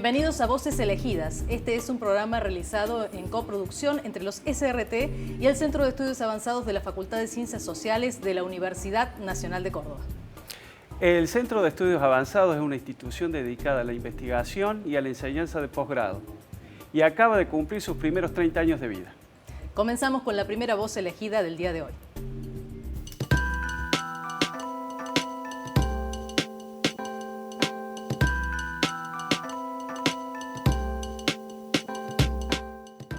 Bienvenidos a Voces Elegidas. Este es un programa realizado en coproducción entre los SRT y el Centro de Estudios Avanzados de la Facultad de Ciencias Sociales de la Universidad Nacional de Córdoba. El Centro de Estudios Avanzados es una institución dedicada a la investigación y a la enseñanza de posgrado y acaba de cumplir sus primeros 30 años de vida. Comenzamos con la primera voz elegida del día de hoy.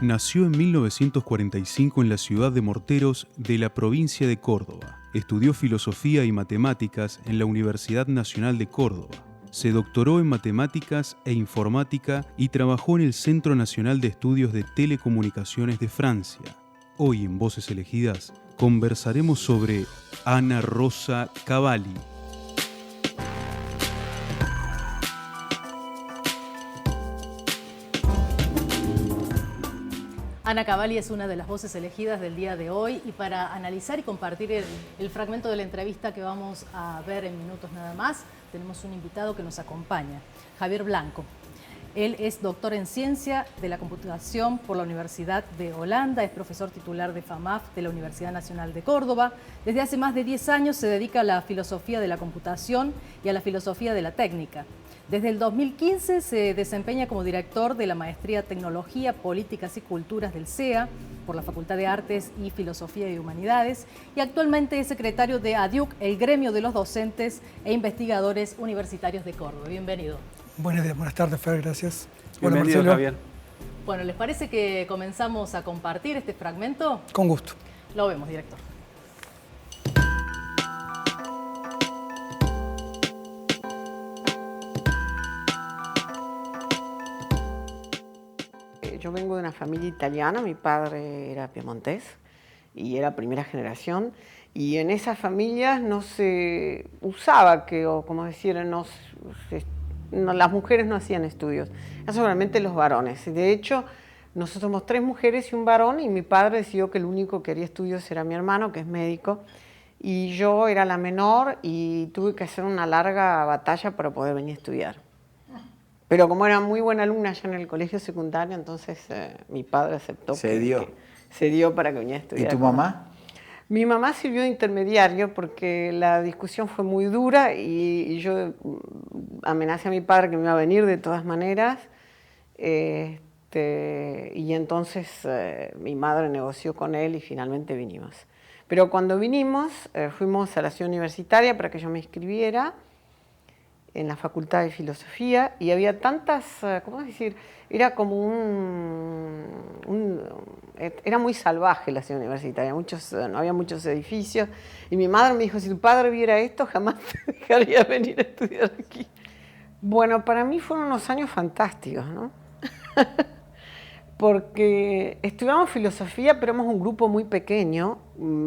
Nació en 1945 en la ciudad de Morteros de la provincia de Córdoba. Estudió filosofía y matemáticas en la Universidad Nacional de Córdoba. Se doctoró en matemáticas e informática y trabajó en el Centro Nacional de Estudios de Telecomunicaciones de Francia. Hoy en Voces Elegidas conversaremos sobre Ana Rosa Cavalli. Ana Cavalli es una de las voces elegidas del día de hoy y para analizar y compartir el fragmento de la entrevista que vamos a ver en minutos nada más, tenemos un invitado que nos acompaña, Javier Blanco. Él es doctor en Ciencia de la Computación por la Universidad de Holanda, es profesor titular de FAMAF de la Universidad Nacional de Córdoba. Desde hace más de 10 años se dedica a la filosofía de la computación y a la filosofía de la técnica. Desde el 2015 se desempeña como director de la Maestría Tecnología, Políticas y Culturas del CEA por la Facultad de Artes y Filosofía y Humanidades y actualmente es secretario de ADIUC, el gremio de los docentes e investigadores universitarios de Córdoba. Bienvenido. Buenas tardes, Fer, gracias. Bienvenido, Marcelo. Javier. Bueno, ¿les parece que comenzamos a compartir este fragmento? Con gusto. Lo vemos, director. Yo vengo de una familia italiana, mi padre era piemontés y era primera generación, y en esas familias no se usaba las mujeres no hacían estudios, eran solamente los varones. De hecho, nosotros somos 3 mujeres y un varón, y mi padre decidió que el único que haría estudios era mi hermano, que es médico, y yo era la menor y tuve que hacer una larga batalla para poder venir a estudiar. Pero como era muy buena alumna ya en el colegio secundario, entonces mi padre aceptó se dio para que viniera a estudiar. ¿Y tu mamá? Mi mamá sirvió de intermediario porque la discusión fue muy dura y yo amenacé a mi padre que me iba a venir de todas maneras. Y entonces mi madre negoció con él y finalmente vinimos. Pero cuando vinimos, fuimos a la ciudad universitaria para que yo me inscribiera en la Facultad de Filosofía, y había tantas, ¿cómo decir? Era como era muy salvaje la ciudad universitaria, no había muchos edificios, y mi madre me dijo, si tu padre viera esto, jamás te dejaría venir a estudiar aquí. Bueno, para mí fueron unos años fantásticos, ¿no? Porque estudiamos filosofía, pero éramos un grupo muy pequeño.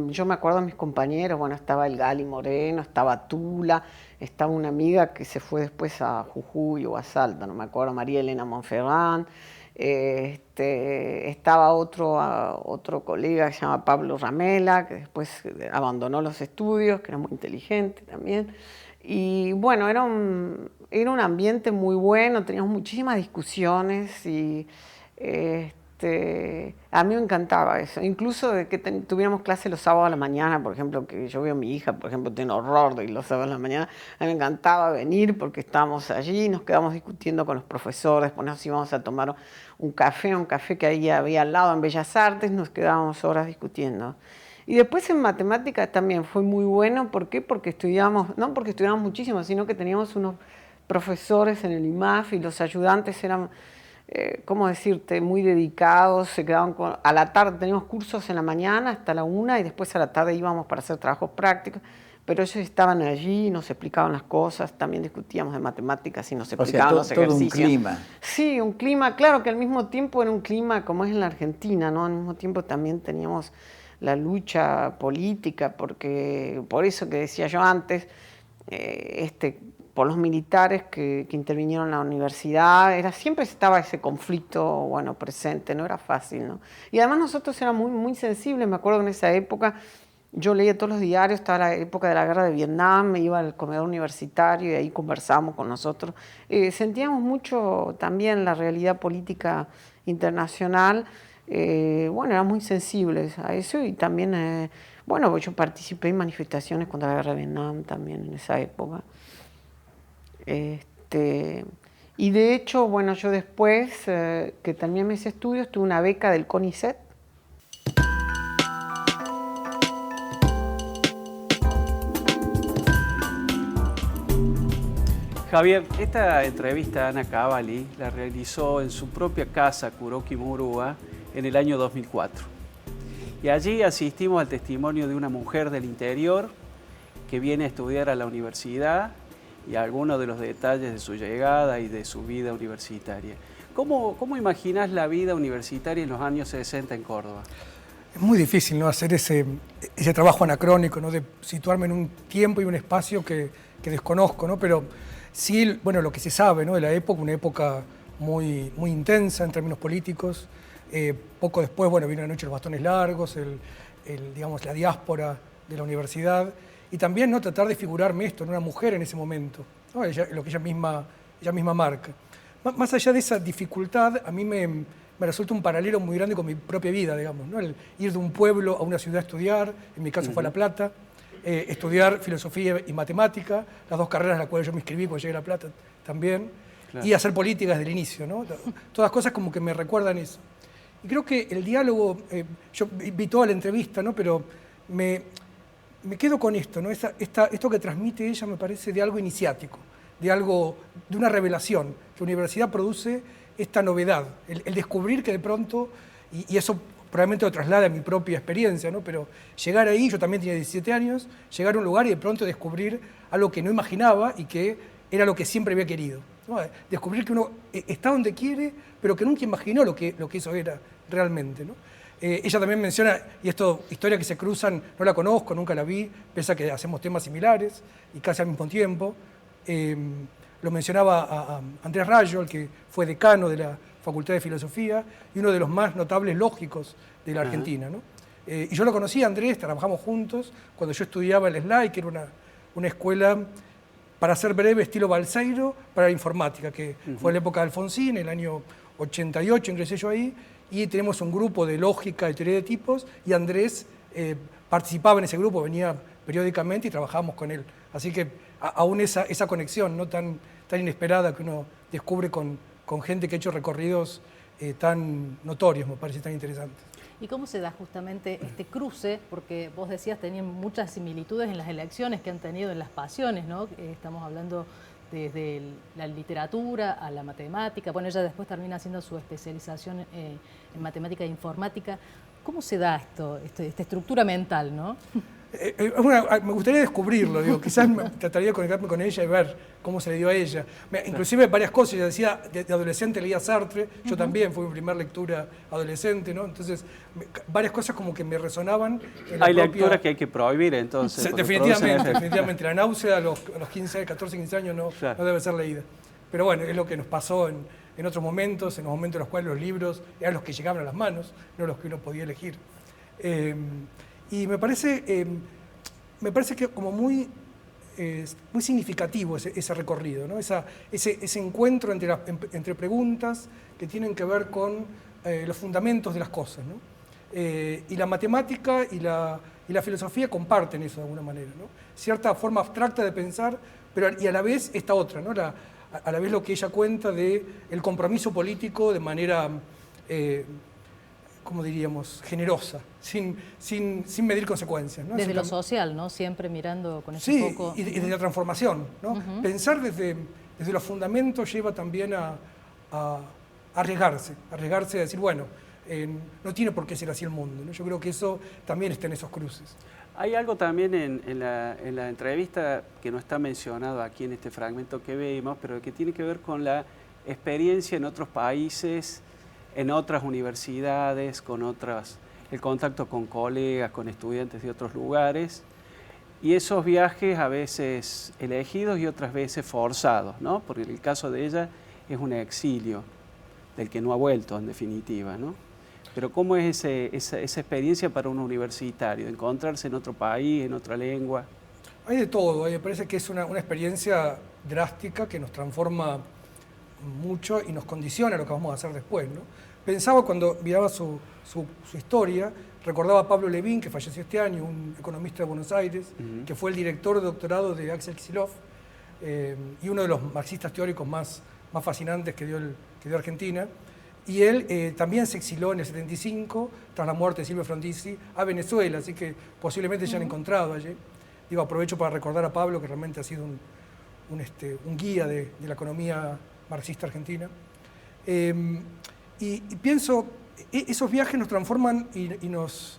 Yo me acuerdo de mis compañeros, bueno, estaba el Gali Moreno, estaba Tula, estaba una amiga que se fue después a Jujuy o a Salta, no me acuerdo, María Elena Monferrán, estaba otro colega que se llama Pablo Ramela, que después abandonó los estudios, que era muy inteligente también. Y bueno, era un ambiente muy bueno, teníamos muchísimas discusiones y a mí me encantaba eso, incluso de que tuviéramos clases los sábados a la mañana, por ejemplo, que yo veo a mi hija, por ejemplo, tiene horror de ir los sábados a la mañana. A mí me encantaba venir porque estábamos allí, nos quedábamos discutiendo con los profesores, después nos íbamos a tomar un café que ahí había al lado en Bellas Artes, nos quedábamos horas discutiendo. Y después en matemáticas también fue muy bueno. ¿Por qué? Porque no porque estudiábamos muchísimo, sino que teníamos unos profesores en el IMAF y los ayudantes eran, ¿cómo decirte?, muy dedicados, se quedaban a la tarde, teníamos cursos en la mañana hasta la 1 y después a la tarde íbamos para hacer trabajos prácticos, pero ellos estaban allí, nos explicaban las cosas, también discutíamos de matemáticas y nos explicaban los ejercicios. Todo un clima. Sí, un clima, claro que al mismo tiempo era un clima como es en la Argentina, ¿no? Al mismo tiempo también teníamos la lucha política, porque por eso que decía yo antes, por los militares que intervinieron en la universidad, siempre estaba ese conflicto, bueno, presente, no era fácil, ¿no? Y además nosotros éramos muy, muy sensibles, me acuerdo que en esa época Yo leía todos los diarios, estaba la época de la guerra de Vietnam, me iba al comedor universitario y ahí conversábamos con nosotros. Sentíamos mucho también la realidad política internacional. Bueno, éramos muy sensibles a eso y también, bueno, yo participé en manifestaciones contra la guerra de Vietnam también en esa época. Y de hecho, bueno, yo después que terminé mis estudios tuve una beca del CONICET. Javier, esta entrevista Ana Cavalli la realizó en su propia casa, Kuroki Murua, en el año 2004. Y allí asistimos al testimonio de una mujer del interior que viene a estudiar a la universidad y algunos de los detalles de su llegada y de su vida universitaria. ¿Cómo imaginas la vida universitaria en los años 60 en Córdoba? Es muy difícil, ¿no?, hacer ese trabajo anacrónico, ¿no?, de situarme en un tiempo y un espacio que desconozco, ¿no? Pero sí, bueno, lo que se sabe, ¿no?, de la época, una época muy intensa en términos políticos. Poco después, bueno, vino la noche de los bastones largos, digamos, la diáspora de la universidad. Y también, ¿no?, tratar de figurarme esto en una mujer en ese momento, ¿no?, lo que ella misma marca. Más allá de esa dificultad, a mí me resulta un paralelo muy grande con mi propia vida, digamos, ¿no? El ir de un pueblo a una ciudad a estudiar, en mi caso fue a La Plata, estudiar filosofía y matemática, las dos carreras en las cuales yo me inscribí cuando llegué a La Plata también, claro, y hacer política desde el inicio, ¿no? Todas cosas como que me recuerdan eso. Y creo que el diálogo, yo vi toda la entrevista, ¿no?, pero me quedo con esto, ¿no? Esto que transmite ella me parece de algo iniciático, de una revelación. La universidad produce esta novedad, el descubrir que de pronto, y eso probablemente lo traslada a mi propia experiencia, ¿no?, pero llegar ahí, yo también tenía 17 años, llegar a un lugar y de pronto descubrir algo que no imaginaba y que era lo que siempre había querido, ¿no? Descubrir que uno está donde quiere, pero que nunca imaginó lo que eso era realmente, ¿no? Ella también menciona, y esto, historias que se cruzan, no la conozco, nunca la vi, pese a que hacemos temas similares y casi al mismo tiempo. Lo mencionaba a Andrés Rayo, el que fue decano de la Facultad de Filosofía y uno de los más notables lógicos de la Argentina, ¿no? Y yo lo conocí a Andrés, trabajamos juntos cuando yo estudiaba el SLAI, que era una escuela, para ser breve, estilo Balseiro, para la informática, que fue en la época de Alfonsín, en el año 88 ingresé yo ahí, y tenemos un grupo de lógica y teoría de tipos, y Andrés participaba en ese grupo, venía periódicamente y trabajábamos con él. Así que aún esa conexión, ¿no?, tan inesperada que uno descubre con gente que ha hecho recorridos tan notorios, me parece tan interesante. ¿Y cómo se da justamente este cruce? Porque vos decías tenían muchas similitudes en las elecciones que han tenido en las pasiones, ¿no? Estamos hablando desde la literatura a la matemática. Bueno, ella después termina haciendo su especialización en matemática e informática. ¿Cómo se da esta estructura mental, no? Me gustaría descubrirlo, digo, quizás trataría de conectarme con ella y ver cómo se le dio a ella. Inclusive varias cosas, ella decía, de adolescente leía Sartre, yo también, fue mi primera lectura adolescente, ¿no? Entonces, varias cosas como que me resonaban. Hay lecturas que hay que prohibir, entonces. Definitivamente, la náusea a los 14, 15 años no debe ser leída. Pero bueno, es lo que nos pasó en otros momentos, en los momentos en los cuales los libros eran los que llegaban a las manos, no los que uno podía elegir. Y me parece que como muy significativo ese recorrido, ¿no? Ese encuentro entre preguntas que tienen que ver con los fundamentos de las cosas, ¿no? Y la matemática y la filosofía comparten eso de alguna manera, ¿no? Cierta forma abstracta de pensar, y a la vez esta otra, ¿no? A la vez lo que ella cuenta de el compromiso político de manera como diríamos, generosa, sin medir consecuencias, ¿no? Desde lo social, ¿no? Siempre mirando con ese foco. Sí, y desde la transformación, ¿no? Pensar desde los fundamentos lleva también a arriesgarse a decir, bueno, no tiene por qué ser así el mundo, ¿no? Yo creo que eso también está en esos cruces. Hay algo también en la entrevista que no está mencionado aquí en este fragmento que vimos, pero que tiene que ver con la experiencia en otros países, en otras universidades, el contacto con colegas, con estudiantes de otros lugares, y esos viajes a veces elegidos y otras veces forzados, ¿no? Porque el caso de ella es un exilio, del que no ha vuelto en definitiva, ¿no? Pero ¿cómo es esa experiencia para un universitario? Encontrarse en otro país, en otra lengua. Hay de todo, me parece que es una experiencia drástica que nos transforma mucho y nos condiciona lo que vamos a hacer después, ¿no? Pensaba cuando miraba su historia, recordaba a Pablo Levin, que falleció este año, un economista de Buenos Aires, que fue el director de doctorado de Axel Kicillof, y uno de los marxistas teóricos más fascinantes que dio Argentina. Y él también se exiló en el 75, tras la muerte de Silvio Frondizi, a Venezuela, así que posiblemente ya han encontrado allí. Digo, aprovecho para recordar a Pablo, que realmente ha sido un guía de la economía marxista argentina. Y pienso, esos viajes nos transforman y nos...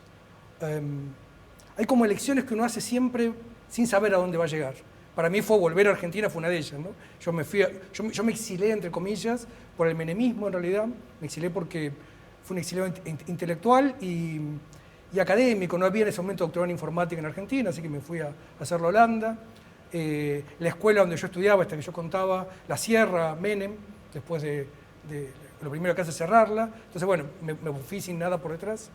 hay como elecciones que uno hace siempre sin saber a dónde va a llegar. Para mí volver a Argentina fue una de ellas, ¿no? Yo me exilé, entre comillas, por el menemismo en realidad. Me exilé porque fue un exilio intelectual y académico. No había en ese momento doctorado en informática en Argentina, así que me fui a hacerlo a Holanda. La escuela donde yo estudiaba, esta que yo contaba, la Sierra, Menem, después de lo primero que hace es cerrarla. Entonces, bueno, me fui sin nada por detrás.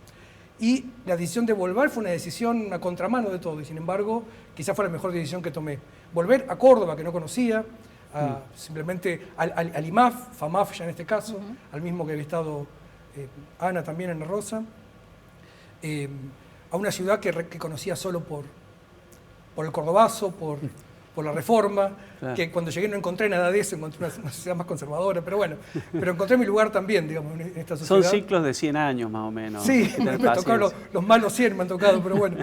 Y la decisión de volver fue una decisión a contramano de todo, y sin embargo, quizás fue la mejor decisión que tomé. Volver a Córdoba, que no conocía, simplemente al IMAF, FAMAF ya en este caso, al mismo que había estado Ana también en La Rosa, a una ciudad que conocía solo por el cordobazo, por la Reforma, claro. Que cuando llegué no encontré nada de eso, encontré una sociedad más conservadora, pero bueno, pero encontré mi lugar también, digamos, en esta sociedad. Son ciclos de 100 años más o menos. Sí, me tocaron los malos 100, me han tocado, pero bueno.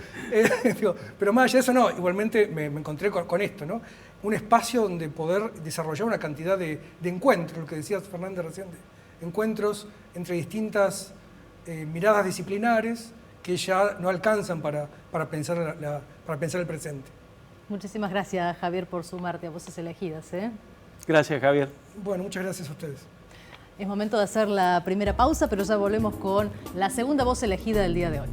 Pero más allá de eso, no, igualmente me encontré con esto, ¿no? Un espacio donde poder desarrollar una cantidad de encuentros, lo que decías Fernández recién, encuentros entre distintas miradas disciplinares que ya no alcanzan para pensar el presente. Muchísimas gracias, Javier, por sumarte a Voces Elegidas. Gracias, Javier. Bueno, muchas gracias a ustedes. Es momento de hacer la primera pausa, pero ya volvemos con la segunda voz elegida del día de hoy.